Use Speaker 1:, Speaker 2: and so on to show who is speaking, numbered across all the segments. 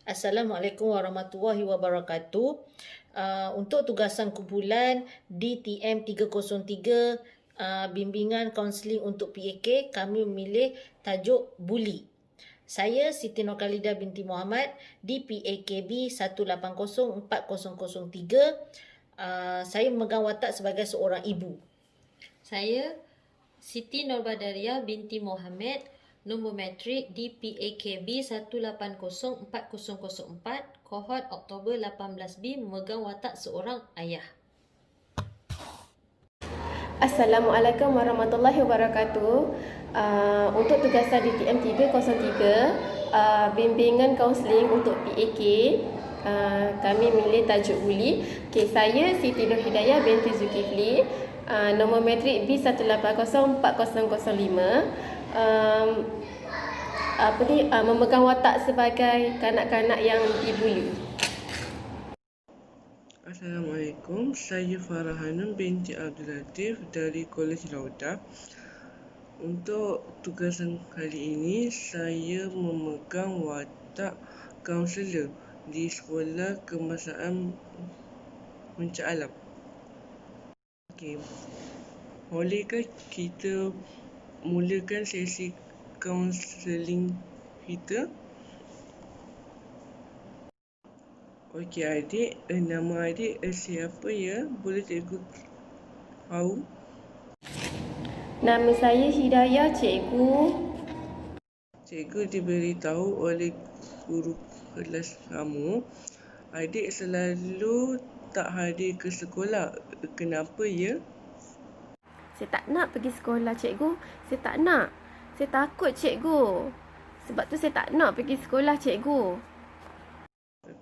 Speaker 1: Assalamualaikum warahmatullahi wabarakatuh. Untuk tugasan kumpulan DTM 303 bimbingan kaunseling untuk PAK, kami memilih tajuk Bully. Saya Siti Nurkhalida binti Muhammad di PAKB 180403. Saya memegang watak sebagai seorang ibu.
Speaker 2: Saya Siti Norbadaria binti Mohamed, nombor matrik di PAKB 180404, kohort Oktober 18B, memegang watak seorang ayah.
Speaker 3: Assalamualaikum warahmatullahi wabarakatuh. Untuk tugasan DTM 303, bimbingan kaunseling untuk PAK, kami milih tajuk Bully. Saya Siti Nur Hidayah binti Zulkifli, nombor matrik B180405. Memegang watak sebagai kanak-kanak yang dibuli.
Speaker 4: Assalamualaikum, saya Farah Hanum binti Abdul Latif dari Kolej Laudah. Untuk tugasan kali ini, saya memegang watak kaunselor di Sekolah Kebangsaan Puncak Alam. Bolehkah kita mulakan sesi kaunseling kita? Adik, nama adik siapa ya? Boleh cikgu tahu?
Speaker 3: Nama saya Hidayah, cikgu.
Speaker 4: Cikgu diberitahu oleh guru kelas kamu, adik selalu tak hadir ke sekolah. Kenapa ya?
Speaker 3: Saya tak nak pergi sekolah, cikgu. Saya tak nak. Saya takut, cikgu. Sebab tu saya tak nak pergi sekolah, cikgu.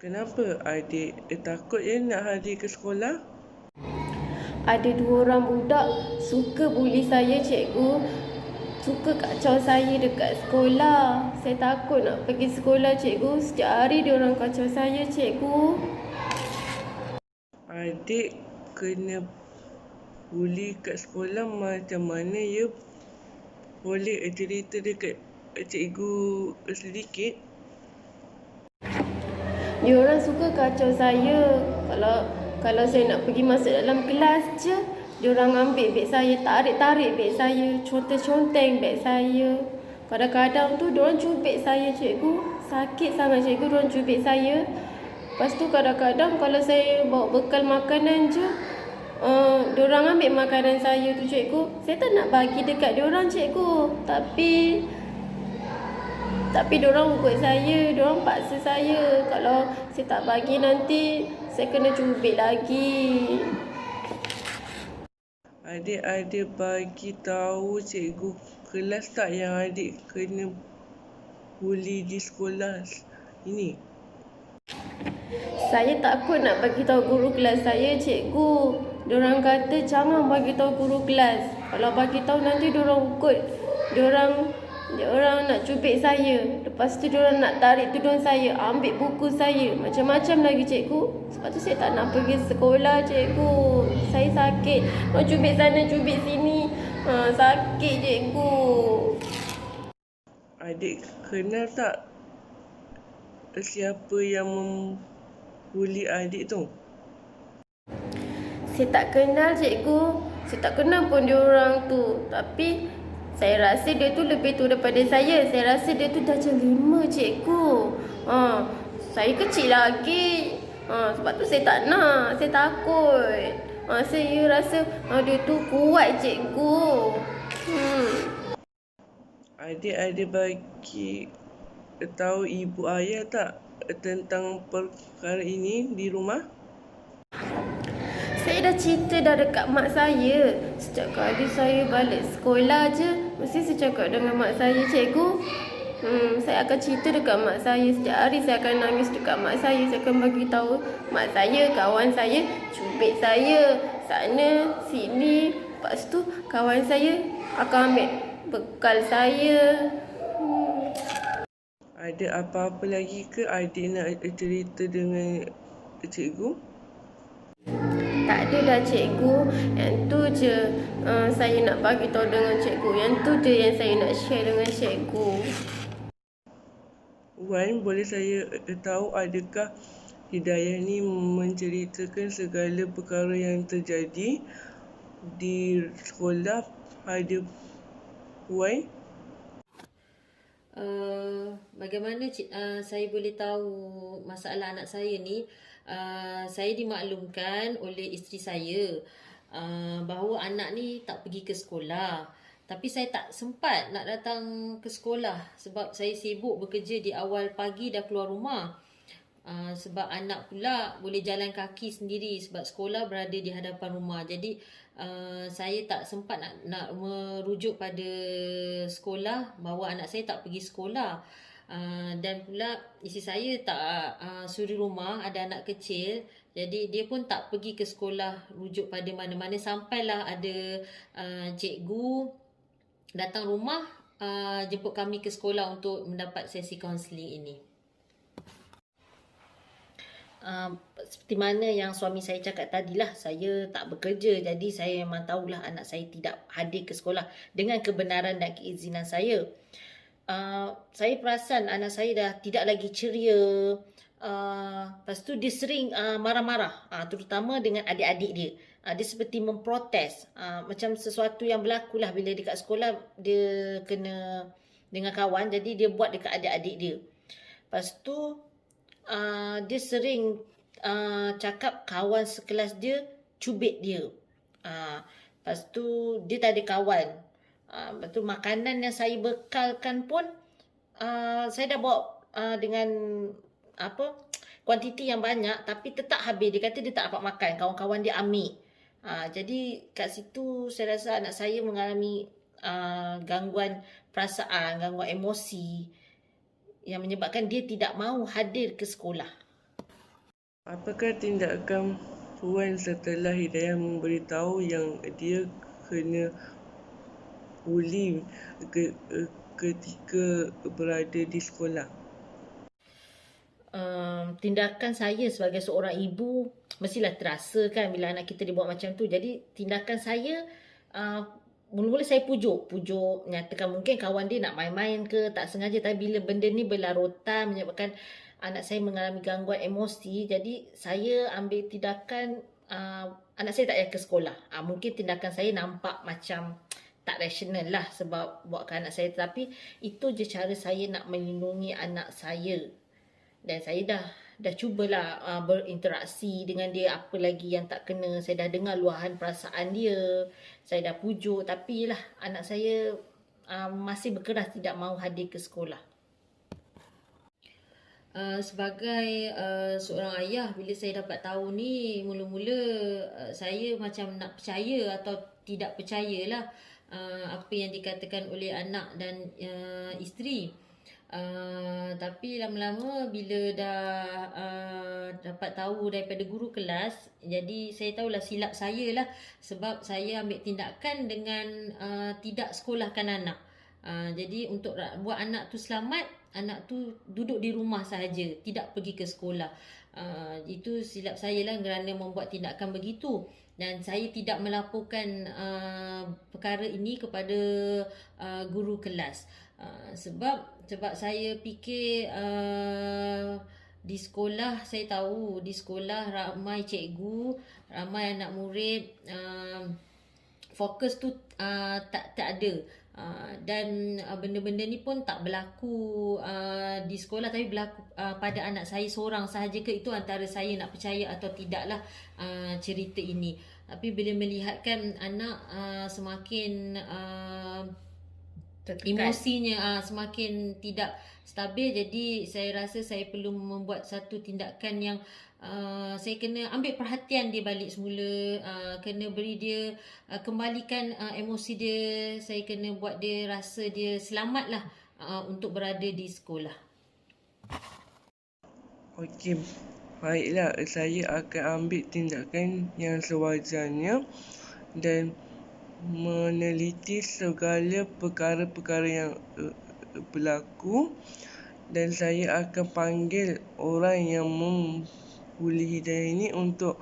Speaker 4: Kenapa adik takut nak hadir ke sekolah?
Speaker 3: Ada 2 orang budak suka buli saya, cikgu. Suka kacau saya dekat sekolah. Saya takut nak pergi sekolah, cikgu. Setiap hari dia orang kacau saya, cikgu.
Speaker 4: Adik kena buli kat sekolah macam mana ya? Boleh cerita dekat cikgu sedikit?
Speaker 3: Dia orang suka kacau saya. Kalau saya nak pergi masuk dalam kelas je, dia orang ambil beg saya, tarik-tarik beg saya, conteng-conteng beg saya. Kadang-kadang tu dia orang cubit saya, cikgu. Sakit sangat, cikgu, dia orang cubit saya. Lepas tu kadang-kadang kalau saya bawa bekal makanan je, dia orang ambil makanan saya tu, cikgu. Saya tak nak bagi dekat dia orang, cikgu. Tapi diorang ukut saya, diorang paksa saya. Kalau saya tak bagi nanti saya kena cubit lagi.
Speaker 4: Adik ada bagi tahu cikgu kelas tak yang adik kena buli di sekolah ini?
Speaker 3: Saya takut nak bagi tahu guru kelas saya, cikgu. Diorang kata jangan bagi tahu guru kelas. Kalau bagi tahu nanti diorang ukut. Diorang nak cubit saya. Lepas tu diorang nak tarik tudung saya, ambil buku saya, macam-macam lagi, cikgu. Sebab tu saya tak nak pergi sekolah, cikgu. Saya sakit. Mau cubit sana, cubit sini. Sakit, cikgu.
Speaker 4: Adik kenal tak siapa yang membuli adik tu?
Speaker 3: Saya tak kenal, cikgu. Saya tak kenal pun diorang tu. Tapi saya rasa dia tu lebih tua daripada saya. Saya rasa dia tu darjah 5, cikgu. Saya kecil lagi. Sebab tu saya tak nak. Saya takut. Saya rasa dia tu kuat, cikgu.
Speaker 4: Adik ada bagi tahu ibu ayah tak tentang perkara ini di rumah?
Speaker 3: Saya dah cerita dah dekat mak saya. Setiap kali saya balik sekolah je, mesti saya cakap dengan mak saya, cikgu. Saya akan cerita dekat mak saya. Setiap hari saya akan nangis dekat mak saya. Saya akan bagi tahu mak saya, kawan saya cubit saya sana sini. Lepas tu kawan saya akan ambil bekal saya.
Speaker 4: Ada apa-apa lagi ke adik nak cerita dengan cikgu?
Speaker 3: Tak ada dah, cikgu. Yang tu je saya nak bagi tahu dengan cikgu. Yang tu je yang saya nak share dengan cikgu.
Speaker 4: Wan, boleh saya tahu adakah Hidayah ni menceritakan segala perkara yang terjadi di sekolah pada Wan?
Speaker 2: Bagaimana saya boleh tahu masalah anak saya ni? Saya dimaklumkan oleh isteri saya bahawa anak ni tak pergi ke sekolah. Tapi saya tak sempat nak datang ke sekolah sebab saya sibuk bekerja di awal pagi dah keluar rumah. Sebab anak pula boleh jalan kaki sendiri sebab sekolah berada di hadapan rumah. Jadi saya tak sempat nak merujuk pada sekolah bahawa anak saya tak pergi sekolah. Dan pula isteri saya tak suri rumah, ada anak kecil. Jadi dia pun tak pergi ke sekolah rujuk pada mana-mana sampailah ada cikgu datang rumah jemput kami ke sekolah untuk mendapat sesi kaunseling ini.
Speaker 1: Seperti mana yang suami saya cakap tadilah, saya tak bekerja, jadi saya memang tahulah anak saya tidak hadir ke sekolah dengan kebenaran dan keizinan saya. Saya perasan anak saya dah tidak lagi ceria. Lepas tu dia sering marah-marah, terutama dengan adik-adik dia. Dia seperti memprotes, macam sesuatu yang berlaku lah bila dekat sekolah dia kena dengan kawan, jadi dia buat dekat adik-adik dia. Lepas tu dia sering cakap kawan sekelas dia cubit dia. Lepas tu dia tak ada kawan. Lepas tu makanan yang saya bekalkan pun saya dah bawa dengan kuantiti yang banyak, tapi tetap habis. Dia kata dia tak dapat makan, kawan-kawan dia ambil. Jadi kat situ saya rasa anak saya mengalami gangguan perasaan, gangguan emosi yang menyebabkan dia tidak mahu hadir ke sekolah.
Speaker 4: Apakah tindakan Puan setelah Hidayah memberitahu yang dia kena buli ketika berada di sekolah?
Speaker 1: Tindakan saya sebagai seorang ibu mestilah terasa kan bila anak kita dibuat macam tu. Jadi tindakan saya mula-mula saya pujuk, nyatakan mungkin kawan dia nak main-main ke, tak sengaja. Tapi bila benda ni berlarutan menyebabkan anak saya mengalami gangguan emosi, jadi saya ambil tindakan anak saya tak payah ke sekolah. Mungkin tindakan saya nampak macam tak rasional lah sebab buatkan anak saya. Tapi itu je cara saya nak melindungi anak saya. Dan saya dah cubalah berinteraksi dengan dia, apa lagi yang tak kena. Saya dah dengar luahan perasaan dia, saya dah pujuk, tapi lah anak saya masih berkeras tidak mahu hadir ke sekolah.
Speaker 2: Sebagai seorang ayah, bila saya dapat tahu ni, mula-mula saya macam nak percaya atau tidak percayalah apa yang dikatakan oleh anak dan isteri. Tapi lama-lama bila dah dapat tahu daripada guru kelas, jadi saya tahulah silap saya lah, sebab saya ambil tindakan dengan tidak sekolahkan anak. Jadi untuk buat anak tu selamat, anak tu duduk di rumah sahaja, tidak pergi ke sekolah. Itu silap saya lah kerana membuat tindakan begitu. Dan saya tidak melaporkan perkara ini kepada guru kelas. Sebab saya fikir di sekolah, saya tahu di sekolah ramai cikgu, ramai anak murid, fokus tu tak ada. Dan benda-benda ni pun tak berlaku di sekolah, tapi berlaku pada anak saya seorang sahaja ke. Itu antara saya nak percaya atau tidaklah cerita ini. Tapi bila melihatkan anak semakin emosinya semakin tidak stabil, jadi saya rasa saya perlu membuat satu tindakan yang saya kena ambil perhatian dia balik semula, kena beri dia, kembalikan emosi dia, saya kena buat dia rasa dia selamatlah untuk berada di sekolah.
Speaker 4: Okey, baiklah, saya akan ambil tindakan yang sewajarnya dan meneliti segala perkara-perkara yang berlaku, dan saya akan panggil orang yang membuli Hidayah ini untuk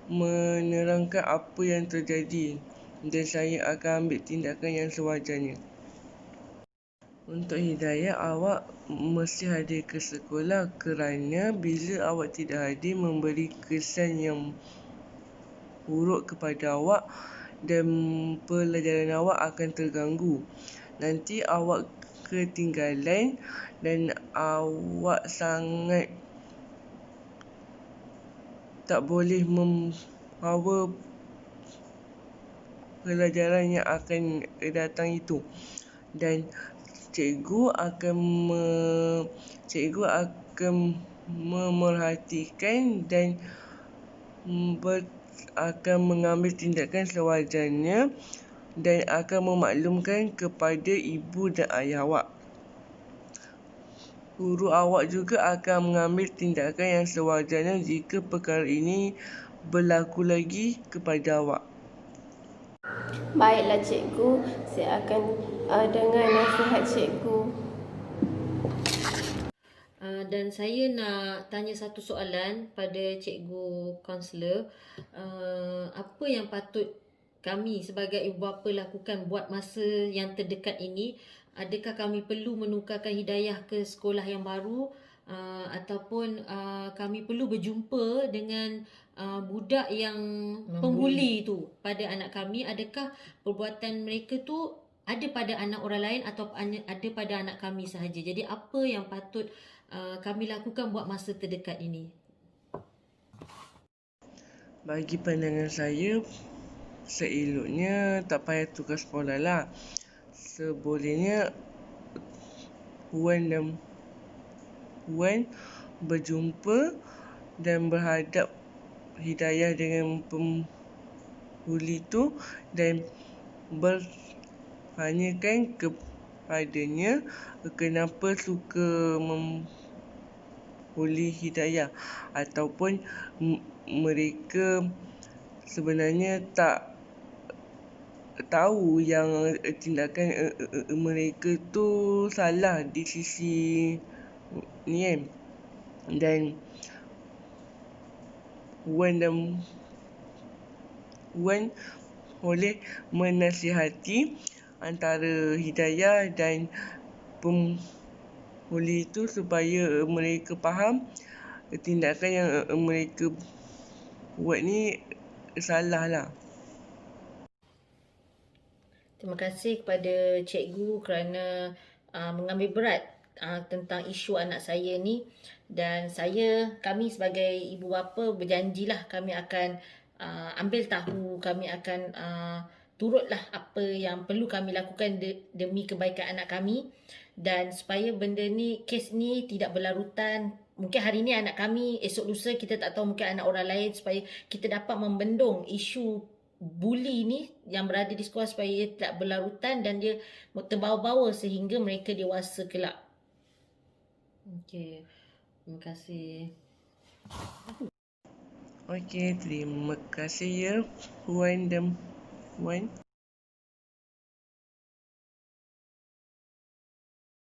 Speaker 4: menerangkan apa yang terjadi, dan saya akan ambil tindakan yang sewajarnya. Untuk Hidayah, awak mesti hadir ke sekolah kerana bila awak tidak hadir memberi kesan yang buruk kepada awak dan pelajaran awak akan terganggu. Nanti awak ketinggalan dan awak sangat tak boleh membawa pelajaran yang akan datang itu. Dan cikgu akan memerhatikan dan akan mengambil tindakan sewajarnya dan akan memaklumkan kepada ibu dan ayah awak. Guru awak juga akan mengambil tindakan yang sewajarnya jika perkara ini berlaku lagi kepada awak.
Speaker 3: Baiklah cikgu, saya akan dengar nasihat cikgu.
Speaker 2: Dan saya nak tanya satu soalan pada cikgu kaunselor. Apa yang patut kami sebagai ibu bapa lakukan buat masa yang terdekat ini? Adakah kami perlu menukarkan Hidayah ke sekolah yang baru, ataupun kami perlu berjumpa dengan budak yang pembuli tu pada anak kami? Adakah perbuatan mereka tu ada pada anak orang lain atau ada pada anak kami sahaja? Jadi apa yang patut kami lakukan buat masa terdekat ini?
Speaker 4: Bagi pandangan saya, seeloknya tak payah tukar sekolah lah. Sebolehnya Puan berjumpa dan berhadap Hidayah dengan pembuli tu dan bertanyakan kepadanya kenapa suka membuli Hidayah, ataupun mereka sebenarnya tak tahu yang tindakan mereka tu salah di sisi ni kan. Dan Wan boleh menasihati antara Hidayah dan pembuli itu supaya mereka faham tindakan yang mereka buat ni salah lah.
Speaker 1: Terima kasih kepada cikgu kerana mengambil berat tentang isu anak saya ni, dan kami sebagai ibu bapa berjanjilah kami akan ambil tahu, kami akan turutlah apa yang perlu kami lakukan demi kebaikan anak kami, dan supaya kes ni tidak berlarutan. Mungkin hari ni anak kami, esok lusa kita tak tahu, mungkin anak orang lain, supaya kita dapat membendung isu buli ni yang berada di sekolah supaya ia tidak berlarutan dan dia terbawa-bawa sehingga mereka dewasa kelak.
Speaker 2: Okey. Terima kasih.
Speaker 4: Okey, terima kasih ya Puan dan Puan.